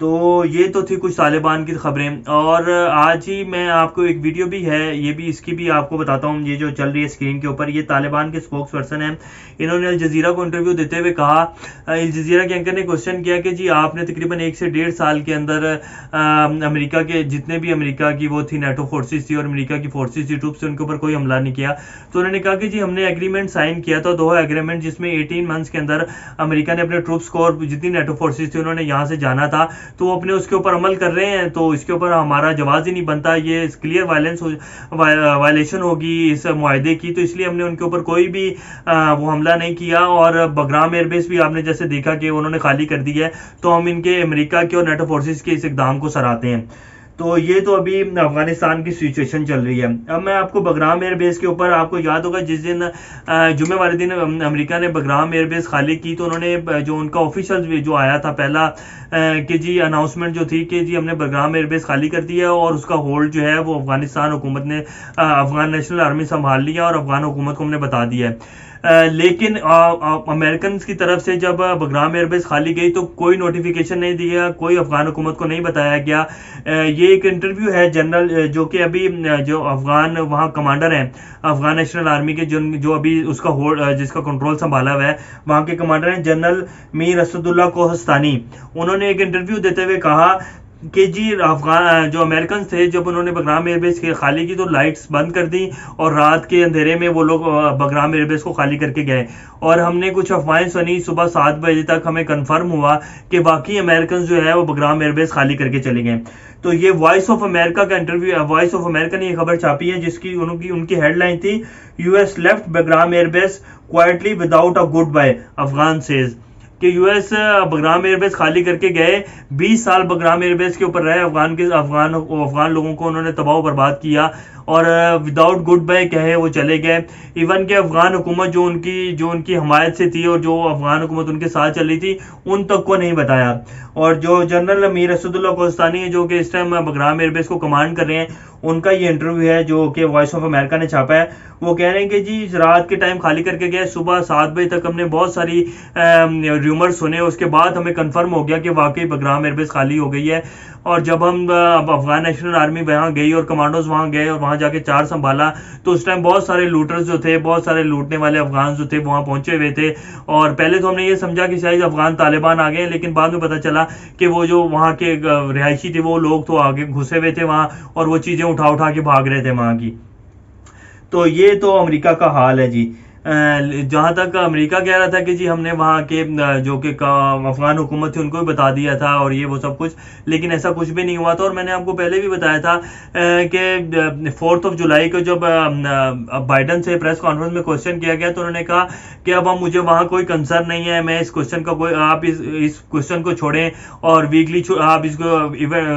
تو یہ تو تھی کچھ طالبان کی خبریں. اور آج ہی میں آپ کو ایک ویڈیو بھی ہے، یہ بھی اس کی بھی آپ کو بتاتا ہوں، یہ جو چل رہی ہے اسکرین کے اوپر، یہ طالبان کے اسپوکس پرسن ہیں. انہوں نے الجزیرہ کو انٹرویو دیتے ہوئے کہا، الجزیرہ کے اینکر نے کوشچن کیا کہ جی آپ نے تقریباً 1 سے 1.5 سال کے اندر امریکہ کے جتنے بھی امریکہ کی وہ تھی نیٹو فورسز تھی اور امریکہ کی فورسز تھی، ٹروپس، ان کے اوپر کوئی حملہ نہیں کیا. تو انہوں نے کہا کہ جی ہم نے ایگریمنٹ سائن کیا تھا، دوحہ ایگریمنٹ، جس میں 18 منتھس کے اندر امریکہ نے اپنے ٹروپس کو اور جتنی نیٹو فورسز تھی انہوں نے یہاں سے جانا تھا، تو وہ اپنے اس کے اوپر عمل کر رہے ہیں، تو اس کے اوپر ہمارا جواز ہی نہیں بنتا، یہ کلیئر وائلیشن ہوگی اس معاہدے کی. تو اس لیے ہم نے ان کے اوپر کوئی بھی وہ حملہ نہیں کیا. اور بگرام ایئر بیس بھی آپ نے جیسے دیکھا کہ انہوں نے خالی کر دی ہے، تو ہم ان کے امریکہ کے اور نیٹو فورسز کے اس اقدام کو سراہتے ہیں. تو یہ تو ابھی افغانستان کی سچویشن چل رہی ہے. اب میں آپ کو بگرام ایئر بیس کے اوپر، آپ کو یاد ہوگا جس دن جمعے والے دن امریکہ نے بگرام ایئر بیس خالی کی، تو انہوں نے جو ان کا آفیشل جو آیا تھا پہلا کہ جی اناؤنسمنٹ جو تھی کہ جی ہم نے بگرام ایئر بیس خالی کر دیا اور اس کا ہولڈ جو ہے وہ افغانستان حکومت نے، افغان نیشنل آرمی سنبھال لیا اور افغان حکومت کو ہم نے بتا دیا ہے. لیکن امریکنز کی طرف سے جب بگرام ایئر بیس خالی گئی تو کوئی نوٹیفیکیشن نہیں دیا، کوئی افغان حکومت کو نہیں بتایا گیا. یہ ایک انٹرویو ہے جنرل جو کہ ابھی جو افغان وہاں کمانڈر ہیں افغان نیشنل آرمی کے، جو ابھی اس کا جس کا کنٹرول سنبھالا ہوا ہے، وہاں کے کمانڈر ہیں جنرل میر اسد اللہ کوہستانی. انہوں نے ایک انٹرویو دیتے ہوئے کہا کہ جی افغان جو امریکنز تھے جب انہوں نے بگرام ایئر بیس خالی کی تو لائٹس بند کر دی اور رات کے اندھیرے میں وہ لوگ بگرام ایئر بیس کو خالی کر کے گئے، اور ہم نے کچھ افواہیں سنی. صبح 7 بجے تک ہمیں کنفرم ہوا کہ باقی امریکنز جو ہے وہ بگرام ایئر بیس خالی کر کے چلے گئے. تو یہ وائس آف امریکہ کا انٹرویو ہے، وائس آف امریکہ نے یہ خبر چھاپی ہے جس کی ان کی ہیڈ لائن تھی، U S left Bagram air base quietly without a goodbye, Afghan says, کہ U S Bagram air base خالی کر کے گئے، 20 سال بگرام ایئر بیس کے اوپر رہے، افغان لوگوں کو انہوں نے تباہ و برباد کیا اور وداؤٹ گڈ بائی کہے وہ چلے گئے. ایون کہ افغان حکومت جو ان کی حمایت سے تھی اور جو افغان حکومت ان کے ساتھ چل رہی تھی ان تک کو نہیں بتایا. اور جو جنرل میر اسد اللہ کوہستانی ہے جو کہ اس ٹائم بگرام ایئر بیس کو کمانڈ کر رہے ہیں، ان کا یہ انٹرویو ہے جو کہ وائس آف امریکہ نے چھاپا ہے. وہ کہہ رہے ہیں کہ جی رات کے ٹائم خالی کر کے گئے، صبح 7 بجے تک ہم نے بہت ساری ریومر سنے، اس کے بعد ہمیں کنفرم ہو گیا کہ واقعی بگرام ایئر بیس خالی ہو گئی ہے. اور جب ہم افغان نیشنل آرمی وہاں گئی اور کمانڈوز وہاں گئے اور وہاں جا کے چارج سنبھالا تو اس ٹائم بہت سارے لوٹرز جو تھے، بہت سارے لوٹنے والے افغان جو تھے وہاں پہنچے ہوئے تھے. اور پہلے تو ہم نے یہ سمجھا کہ شاید افغان طالبان آ گئے، لیکن بعد میں پتہ چلا کہ وہ جو وہاں کے رہائشی تھے وہ لوگ تو آگے گھسے ہوئے تھے وہاں اور وہ چیزیں اٹھا کے بھاگ رہے تھے وہاں کی. تو یہ تو امریکہ کا حال ہے جی. جہاں تک امریکہ کہہ رہا تھا کہ جی ہم نے وہاں کے جو کہ افغان حکومت تھی ان کو بھی بتا دیا تھا اور یہ وہ سب کچھ، لیکن ایسا کچھ بھی نہیں ہوا تھا. اور میں نے آپ کو پہلے بھی بتایا تھا کہ 4 جولائی کو جب بائیڈن سے پریس کانفرنس میں کوشچن کیا گیا تو انہوں نے کہا کہ اب ہم مجھے وہاں کوئی کنسرن نہیں ہے، میں اس کوشچن کا آپ اس کوشچن کو چھوڑیں اور ویکلی آپ اس کو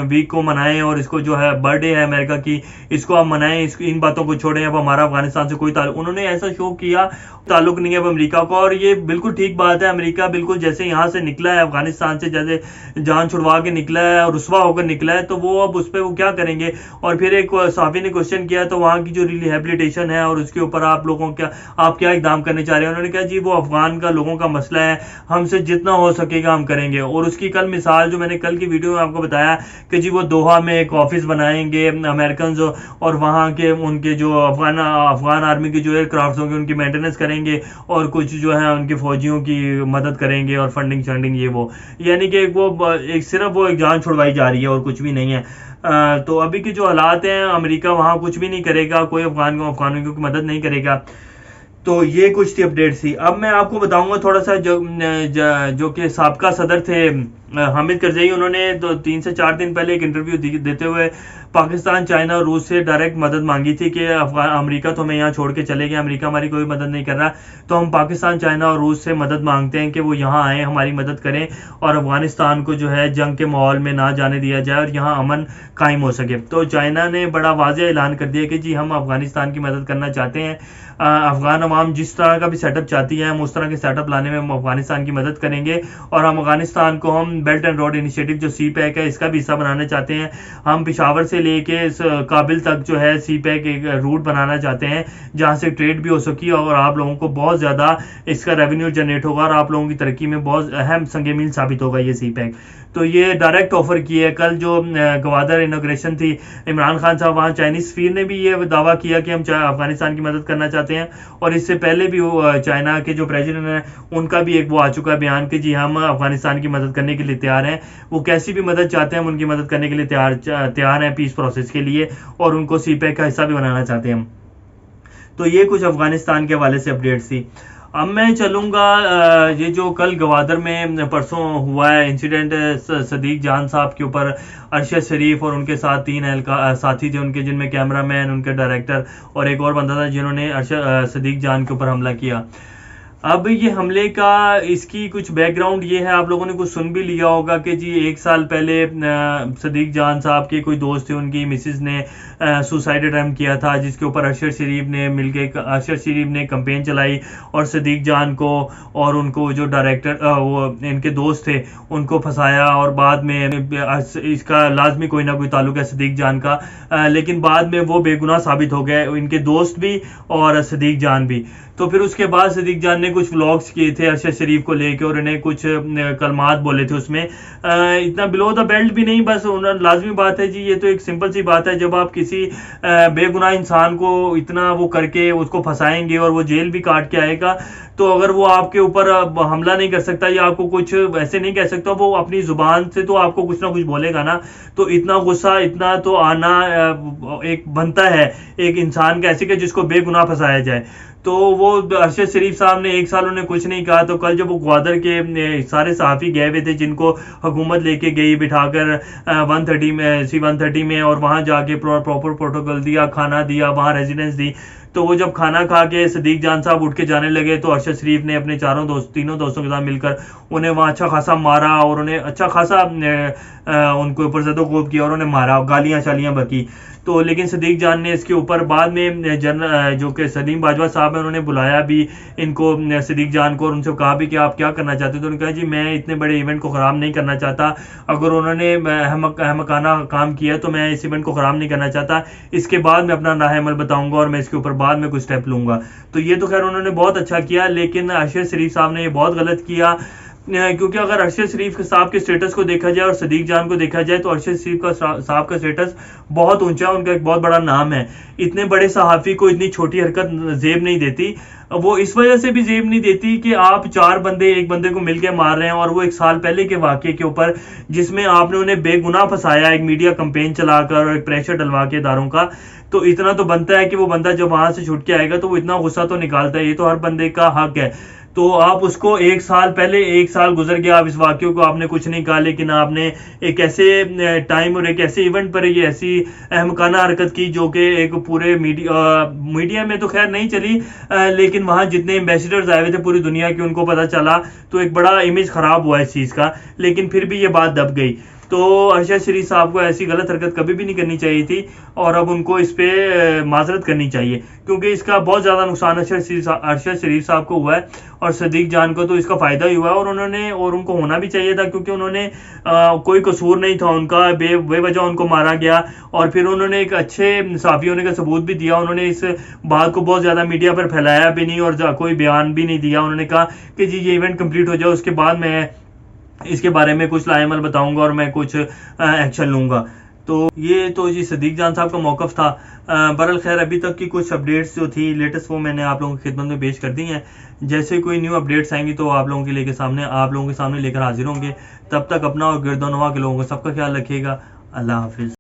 ویک کو منائیں اور اس کو جو ہے برتھ ڈے ہے امریکہ کی اس کو آپ منائیں، ان باتوں کو چھوڑیں، اب ہمارا افغانستان سے کوئی تعلق. انہوں نے ایسا شو کیا تعلق نہیں ہے اب امریکہ کو. اور یہ بالکل ٹھیک بات ہے، امریکہ بالکل جیسے یہاں سے نکلا ہے افغانستان سے، جیسے جان چھڑوا کے نکلا ہے اور رسوا ہو کر نکلا ہے، تو وہ اب اس پہ وہ کیا کریں گے. اور پھر ایک صحافی نے کوشچن کیا تو وہاں کی جو ریہیبلیٹیشن ہے اور اس کے اوپر آپ کیا اقدام کرنے چاہ رہے ہیں. انہوں نے کہا جی وہ افغان کا لوگوں کا مسئلہ ہے، ہم سے جتنا ہو سکے گا ہم کریں گے. اور اس کی کل مثال جو میں نے کل کی ویڈیو میں آپ کو بتایا کہ جی وہ دوحہ میں ایک آفس بنائیں گے امریکنز اور وہاں کے ان کے جو افغان آرمی کے جو ایئر کرافٹس ہوں گے ان کی مینٹیننس کریں گے اور کچھ جو ہے ان کے فوجیوں کی مدد کریں گے اور فنڈنگ یہ وہ، یعنی کہ صرف وہ ایک جان چھڑوائی جا رہی ہے اور کچھ بھی نہیں ہے. تو ابھی کے جو حالات ہیں امریکہ وہاں کچھ بھی نہیں کرے گا، کوئی افغانوں کی مدد نہیں کرے گا. تو یہ کچھ تھی اپڈیٹ تھی. اب میں آپ کو بتاؤں گا تھوڑا سا جو کہ سابقہ صدر تھے حامد کرزئی، انہوں نے 3 سے 4 دن پہلے ایک انٹرویو دیتے ہوئے پاکستان، چائنا اور روس سے ڈائریکٹ مدد مانگی تھی کہ امریکہ تو ہمیں یہاں چھوڑ کے چلے گیا، امریکہ ہماری کوئی مدد نہیں کر رہا، تو ہم پاکستان، چائنا اور روس سے مدد مانگتے ہیں کہ وہ یہاں آئیں، ہماری مدد کریں اور افغانستان کو جو ہے جنگ کے ماحول میں نہ جانے دیا جائے اور یہاں امن قائم ہو سکے. تو چائنا نے بڑا واضح اعلان کر دیا کہ جی ہم افغانستان کی مدد کرنا چاہتے ہیں، افغان عوام جس طرح کا بھی سیٹ اپ چاہتی ہے ہم اس طرح کے سیٹ اپ لانے میں ہم افغانستان کی مدد کریں گے اور ہم افغانستان کو ہم بیلٹ اینڈ روڈ انیشیٹو جو سی پیک ہے اس کا بھی حصہ بنانا چاہتے ہیں. ہم پشاور سے لے کے کابل تک جو ہے سی پیک ایک روٹ بنانا چاہتے ہیں جہاں سے ٹریڈ بھی ہو سکی اور آپ لوگوں کو بہت زیادہ اس کا ریونیو جنریٹ ہوگا اور آپ لوگوں کی ترقی میں بہت اہم سنگ میل ثابت ہوگا یہ سی پیک. تو یہ ڈائریکٹ آفر کی ہے. کل جو گوادر انوگریشن تھی عمران خان صاحب وہاں چائنیز سفیر نے بھی یہ دعویٰ کیا کہ ہم افغانستان کی مدد کرنا چاہتے ہیں, اور اس سے پہلے بھی چائنا کے جو پریزیڈنٹ ہیں ان کا بھی ایک وہ آ چکا ہے بیان کہ جی ہم افغانستان کی مدد کرنے کے لیے تیار ہیں. وہ کیسی بھی مدد چاہتے ہیں ہم ان کی مدد کرنے کے لیے تیار ہیں پیس پروسیس کے لیے, اور ان کو سی پیک کا حصہ بھی بنانا چاہتے ہیں ہم. تو یہ کچھ افغانستان کے حوالے سے اپڈیٹس تھی. اب میں چلوں گا یہ جو کل گوادر میں پرسوں ہوا ہے انسیڈنٹ صدیق جان صاحب کے اوپر, ارشد شریف اور ان کے ساتھ 3 ساتھی تھے ان کے, جن میں کیمرہ مین, ان کے ڈائریکٹر اور ایک اور بندہ تھا جنہوں نے صدیق جان کے اوپر حملہ کیا. اب یہ حملے کا اس کی کچھ بیک گراؤنڈ یہ ہے, آپ لوگوں نے کچھ سن بھی لیا ہوگا کہ جی 1 سال پہلے صدیق جان صاحب کے کوئی دوست تھے, ان کی مسز نے سوسائڈ اٹیمپٹ کیا تھا جس کے اوپر ارشد شریف نے مل کے کمپین چلائی اور صدیق جان کو اور ان کو جو ڈائریکٹر وہ ان کے دوست تھے ان کو پھنسایا, اور بعد میں اس کا لازمی کوئی نہ کوئی تعلق ہے صدیق جان کا, لیکن بعد میں وہ بے گناہ ثابت ہو گئے, ان کے دوست بھی اور صدیق جان بھی. تو پھر اس کے بعد صدیق جان نے کچھ ولاگس کیے تھے ارشد شریف کو لے کے اور انہیں کچھ کلمات بولے تھے اس میں, اتنا بلو دا بیلٹ بھی نہیں, بس لازمی بات ہے جی یہ تو ایک سمپل سی بات ہے, جب آپ کسی بے گناہ انسان کو اتنا وہ کر کے اس کو پھنسائیں گے اور وہ جیل بھی کاٹ کے آئے گا, تو اگر وہ آپ کے اوپر حملہ نہیں کر سکتا یا آپ کو کچھ ایسے نہیں کہہ سکتا, وہ اپنی زبان سے تو آپ کو کچھ نہ کچھ بولے گا نا. تو اتنا غصہ اتنا تو آنا ایک بنتا ہے ایک انسان کا ایسے کہ جس کو بے گناہ پھنسایا جائے. تو وہ ارشد شریف صاحب نے 1 سال انہیں کچھ نہیں کہا, تو کل جب وہ گوادر کے سارے صحافی گئے ہوئے تھے جن کو حکومت لے کے گئی بٹھا کر 130 میں اور وہاں جا کے پراپر پروٹوکول دیا, کھانا دیا, وہاں ریزیڈنس دی, تو وہ جب کھانا کھا کے صدیق جان صاحب اٹھ کے جانے لگے تو ارشد شریف نے اپنے تینوں دوستوں کے ساتھ مل کر انہیں وہاں اچھا خاصا مارا اور انہیں اچھا خاصا ان کو اوپر زد و کوب کیا اور انہیں مارا, گالیاں شالیاں بکی. تو لیکن صدیق جان نے اس کے اوپر بعد میں جو کہ سلیم باجوہ صاحب ہیں انہوں نے بلایا بھی ان کو صدیق جان کو اور ان سے کہا بھی کہ آپ کیا کرنا چاہتے ہیں, تو انہوں نے کہا جی میں اتنے بڑے ایونٹ کو خراب نہیں کرنا چاہتا, اگر انہوں نے احمقانہ کام کیا تو میں اس ایونٹ کو خراب نہیں کرنا چاہتا, اس کے بعد میں اپنا راہ عمل بتاؤں گا اور میں اس کے اوپر بعد میں کوئی اسٹیپ لوں گا. تو یہ تو خیر انہوں نے بہت اچھا کیا, لیکن ارشد شریف صاحب نے یہ بہت غلط کیا, کیونکہ اگر ارشد شریف صاحب کے سٹیٹس کو دیکھا جائے اور صدیق جان کو دیکھا جائے تو ارشد شریف صاحب کا سٹیٹس بہت اونچا ہے, ان کا ایک بہت بڑا نام ہے. اتنے بڑے صحافی کو اتنی چھوٹی حرکت زیب نہیں دیتی, وہ اس وجہ سے بھی زیب نہیں دیتی کہ آپ 4 بندے ایک بندے کو مل کے مار رہے ہیں, اور وہ 1 سال پہلے کے واقعے کے اوپر جس میں آپ نے انہیں بے گناہ پھنسایا ایک میڈیا کمپین چلا کر اور ایک پریشر ڈلوا کے اداروں کا. تو اتنا تو بنتا ہے کہ وہ بندہ جب وہاں سے چھوٹ کے آئے گا تو وہ اتنا غصہ تو نکالتا ہے, یہ تو ہر بندے کا حق ہے. تو آپ اس کو 1 سال پہلے 1 سال گزر گیا, آپ اس واقعے کو آپ نے کچھ نہیں کہا, لیکن آپ نے ایک ایسے ٹائم اور ایک ایسے ایونٹ پر یہ ایسی احمقانہ حرکت کی جو کہ ایک پورے میڈیا میں تو خیر نہیں چلی, لیکن وہاں جتنے ایمبیسیڈرز آئے ہوئے تھے پوری دنیا کے ان کو پتہ چلا, تو ایک بڑا امیج خراب ہوا اس چیز کا, لیکن پھر بھی یہ بات دب گئی. تو ارشد شریف صاحب کو ایسی غلط حرکت کبھی بھی نہیں کرنی چاہیے تھی, اور اب ان کو اس پہ معذرت کرنی چاہیے, کیونکہ اس کا بہت زیادہ نقصان ارشد شریف صاحب کو ہوا ہے اور صدیق جان کو تو اس کا فائدہ ہی ہوا ہے, اور انہوں نے اور ان کو ہونا بھی چاہیے تھا, کیونکہ انہوں نے کوئی قصور نہیں تھا ان کا, بے وجہ ان کو مارا گیا, اور پھر انہوں نے ایک اچھے صحافی ہونے کا ثبوت بھی دیا. انہوں نے اس بات کو بہت زیادہ میڈیا پر پھیلایا بھی نہیں اور کوئی بیان بھی نہیں دیا. انہوں نے کہا کہ جی یہ ایونٹ کمپلیٹ ہو جائے اس کے بعد میں اس کے بارے میں کچھ لائے عمل بتاؤں گا اور میں کچھ ایکشن لوں گا. تو یہ تو جی صدیق جان صاحب کا موقف تھا. برحال خیر ابھی تک کی کچھ اپڈیٹس جو تھی لیٹسٹ وہ میں نے آپ لوگوں کی خدمت میں پیش کر دی ہیں. جیسے کوئی نیو اپڈیٹس آئیں گی تو آپ لوگوں کے سامنے لے کر حاضر ہوں گے. تب تک اپنا اور گرد و نواح کے لوگوں کو سب کا خیال رکھیے گا. اللہ حافظ.